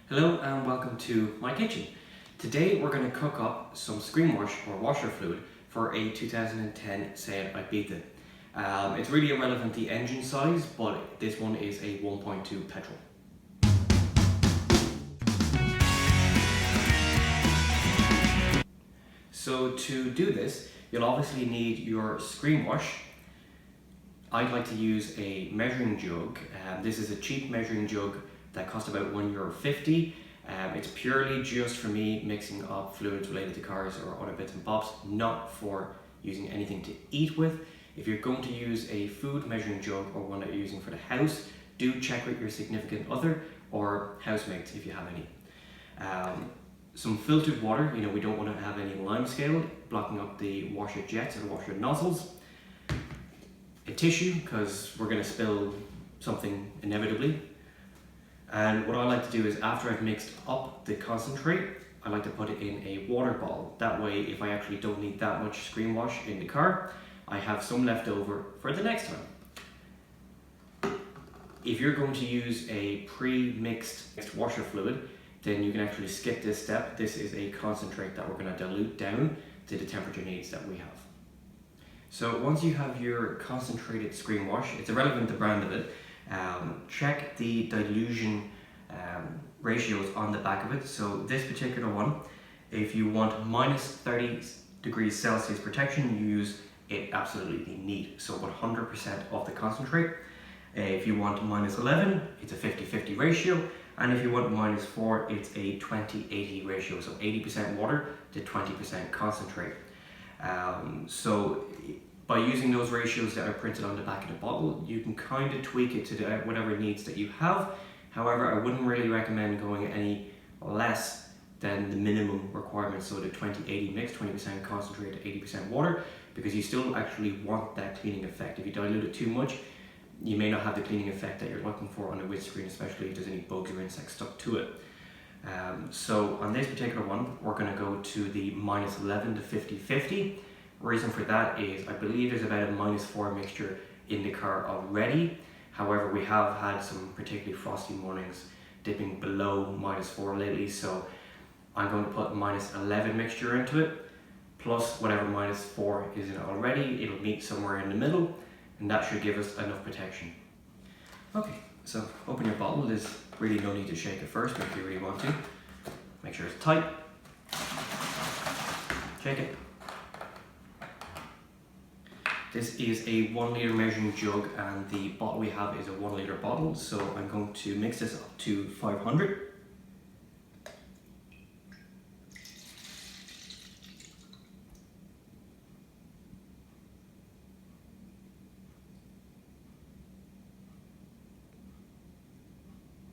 Hello and welcome to my kitchen. Today we're going to cook up some screen wash or washer fluid for a 2010 Seat Ibiza. It's really irrelevant the engine size, but this one is a 1.2 petrol. So to do this, you'll obviously need your screen wash. I'd like to use a measuring jug. This is a cheap measuring jug that cost about €1.50. It's purely just for me mixing up fluids related to cars or other bits and bobs, not for using anything to eat with. If you're going to use a food measuring jug or one that you're using for the house, do check with your significant other or housemates if you have any. Some filtered water, we don't want to have any lime scale blocking up the washer jets or the washer nozzles. A tissue, because we're going to spill something inevitably. And what I like to do is, after I've mixed up the concentrate, I like to put it in a water bottle. That way, if I actually don't need that much screen wash in the car, I have some left over for the next time. If you're going to use a pre-mixed washer fluid, then you can actually skip this step. This is a concentrate that we're going to dilute down to the temperature needs that we have. So once you have your concentrated screen wash, it's irrelevant the brand of it, check the dilution ratios on the back of it. So this particular one, if you want minus 30 degrees Celsius protection, you use it absolutely neat. So 100% of the concentrate. If you want minus 11, it's a 50-50 ratio. And if you want minus 4, it's a 20-80 ratio. So 80% water to 20% concentrate. So by using those ratios that are printed on the back of the bottle, you can kind of tweak it to whatever needs that you have. However, I wouldn't really recommend going any less than the minimum requirements, so the 20-80 mix, 20% concentrate to 80% water, because you still actually want that cleaning effect. If you dilute it too much, you may not have the cleaning effect that you're looking for on a windscreen, especially if there's any bugs or insects stuck to it. So on this particular one, we're going to go to the minus 11 to 50-50. Reason for that is I believe there's about a minus 4 mixture in the car already. However, we have had some particularly frosty mornings dipping below minus 4 lately, so I'm going to put minus 11 mixture into it, plus whatever minus 4 is in it already. It'll meet somewhere in the middle, and that should give us enough protection. Okay, so open your bottle. There's really no need to shake it first, but if you really want to, make sure it's tight. Shake it. This is a 1 litre measuring jug, and the bottle we have is a 1 litre bottle, so I'm going to mix this up to 500.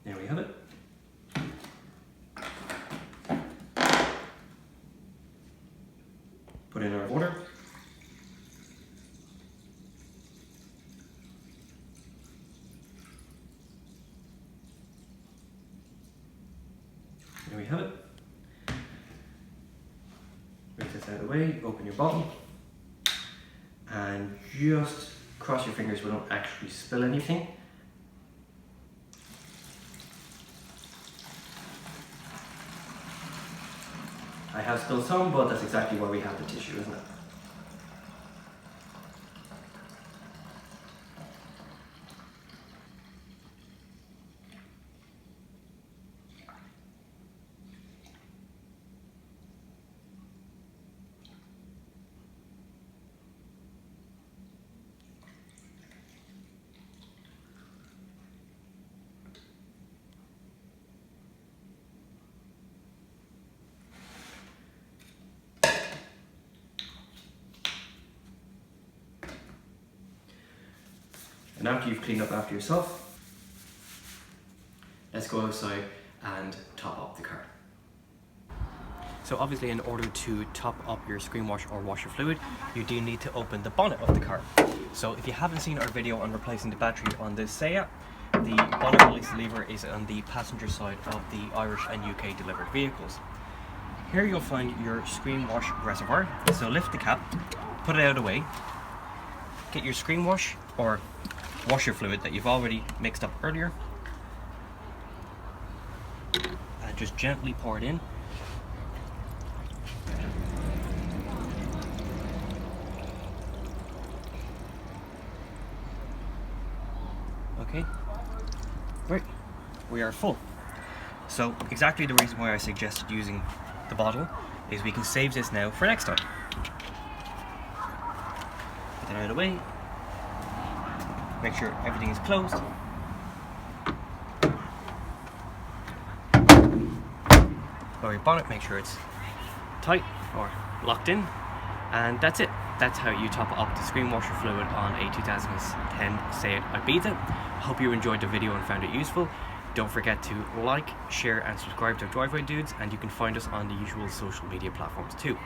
There we have it. Put in our water. There we have it. Rinse this out of the way, open your bottle, and just cross your fingers we don't actually spill anything. I have spilled some, but that's exactly why we have the tissue, isn't it? And after you've cleaned up after yourself, let's go outside and top up the car. So obviously, in order to top up your screen wash or washer fluid, you do need to open the bonnet of the car. So if you haven't seen our video on replacing the battery on this Seat, the bonnet release lever is on the passenger side of the Irish and UK delivered vehicles. Here you'll find your screen wash reservoir. So lift the cap, put it out of the way, get your screen wash or washer fluid that you've already mixed up earlier, just gently pour it in. Okay, right, we are full. So exactly the reason why I suggested using the bottle is we can save this now for next time. Put that out of the way. Make sure everything is closed. Lower your bonnet, make sure it's tight or locked in, and that's it. That's how you top up the screen washer fluid on a 2010 Seat Ibiza. Hope you enjoyed the video and found it useful. Don't forget to like, share and subscribe to Driveway Dudes, and you can find us on the usual social media platforms too.